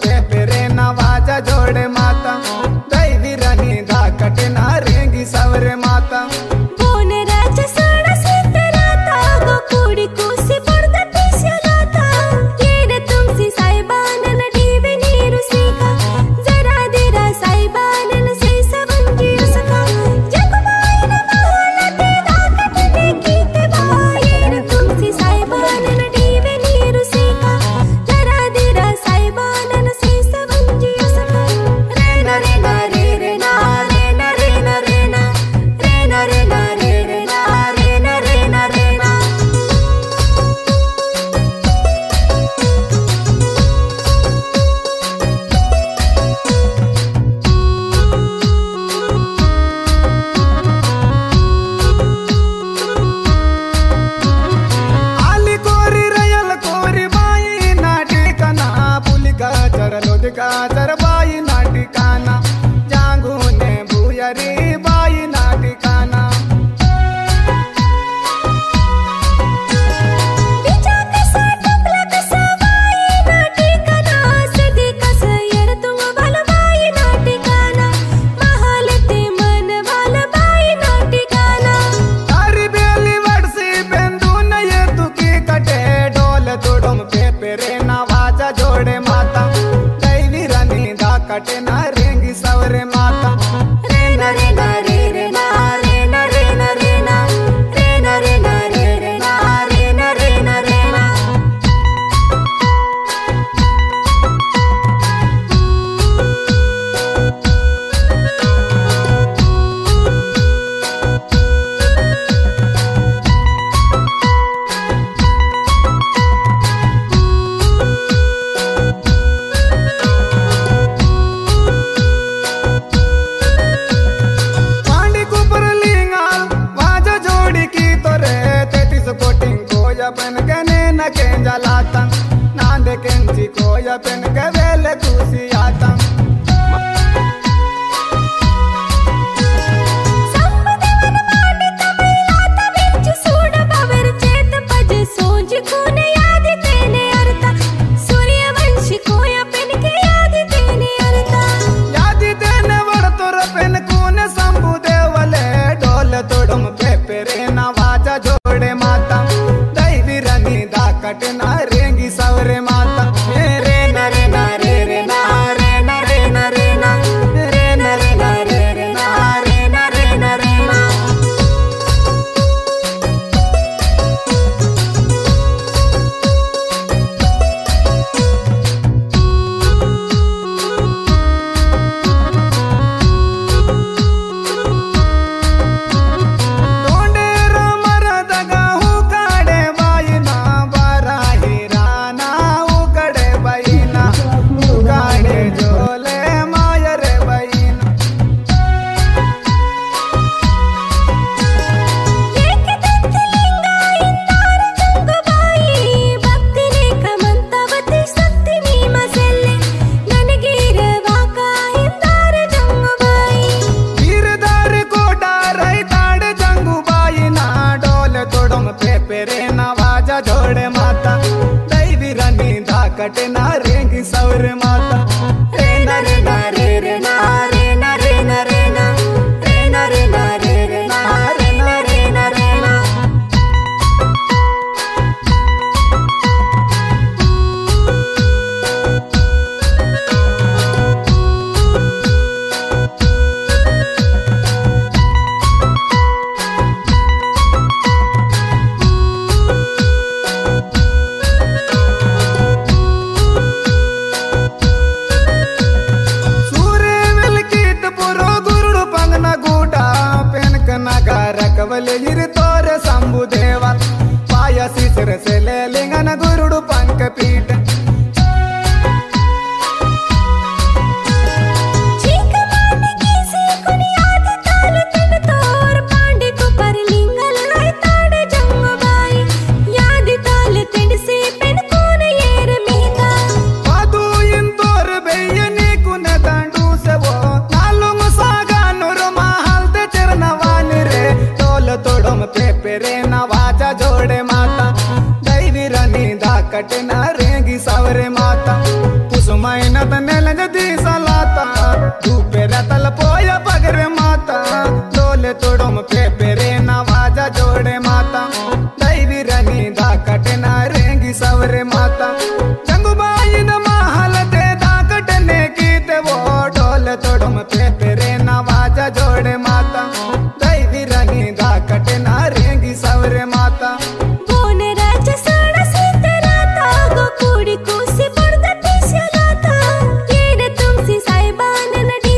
पे तेरे नवाजा जोड़े माता दैवी लुदका जर बाई नाटिकाना जांगू ने भूयरी बाई नाटिकाना जोड़े माता दैवी रानी दा कटे ना रेंगी सवरे माता रे ना रे ना रे रे ना रे ना रे ना रे ना रे ना रे ना रे रे ना रे ना रे ना रे ना पेन गने न के जलाता नांदे केंची को या पेन के वेले तुसी आता संबदेवन माने तमिला तमिच सूड बावर चेत पज सोज खून याद तेने अरता सूर्यवंशी को या पेन के याद तेने अरता याद तेने वड़ तोर पेन खून संबदेवले ढोल तोड़म पे पेरे ना वाजा जोड़े माता कटना रेंगी सवरे माता रे ना रे ना रे रे ना रे ना रे ना रे ना रे ना रे ना रे रे ना रे ना रे ना रे ना जोड़े माता दैवी रानी दा कटना रेंगी सवरे माता रे ना रे ना रे रे ना रे ना रे ना रे ना रे ना रे ना रे रे ना रे ना रे ना रे ना कवले हिर तोरे संबु देवा पाया सिसर से ले लिंगन गुरुडु पंक पीठ जोड़े माता दैवी रानी दा कटना रेंगी सवरे माता पुसुमैन तनेल जदी सलाता धूपे रतल पोया पगरे माता डोले तोड़म पे पेरे नवाजा जोड़े माता दैवी रानी दा कटना रेंगी सवरे माता जंगुबाई द महल दे दा कटने की ते वो डोले तोड़म पे पेरे नवाजा जोड़े माता दैवी रानी दा कटना रेंगी सवरे माता बोने राजा साड़ा सीतराता गोकुड़ी कुसी पर्दा पीछे लाता ये तुमसी साइबान नडी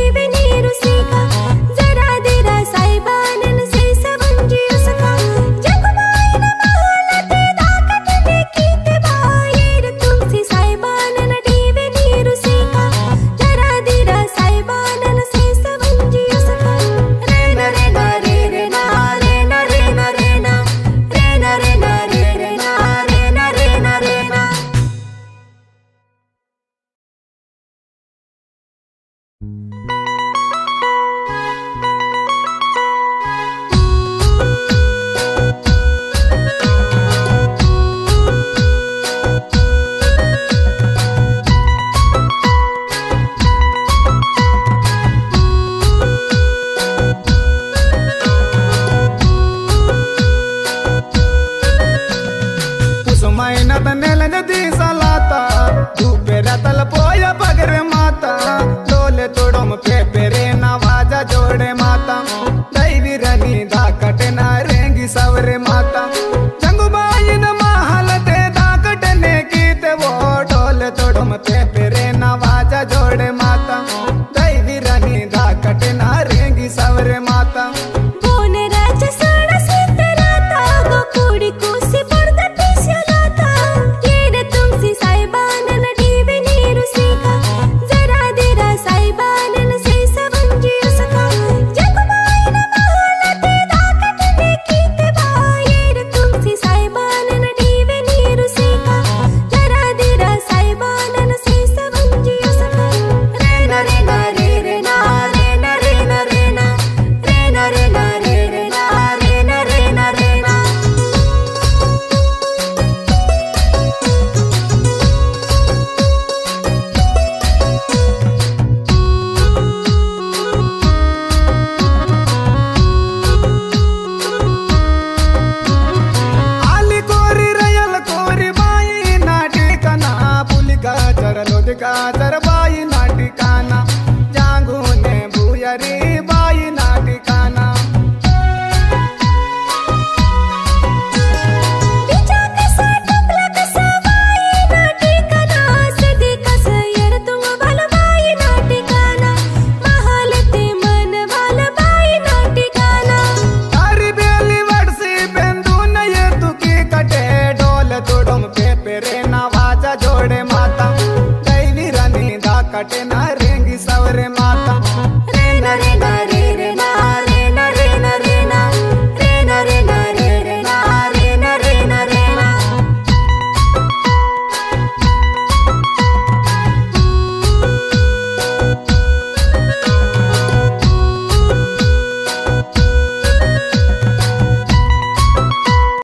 जाई ना ठिकाना।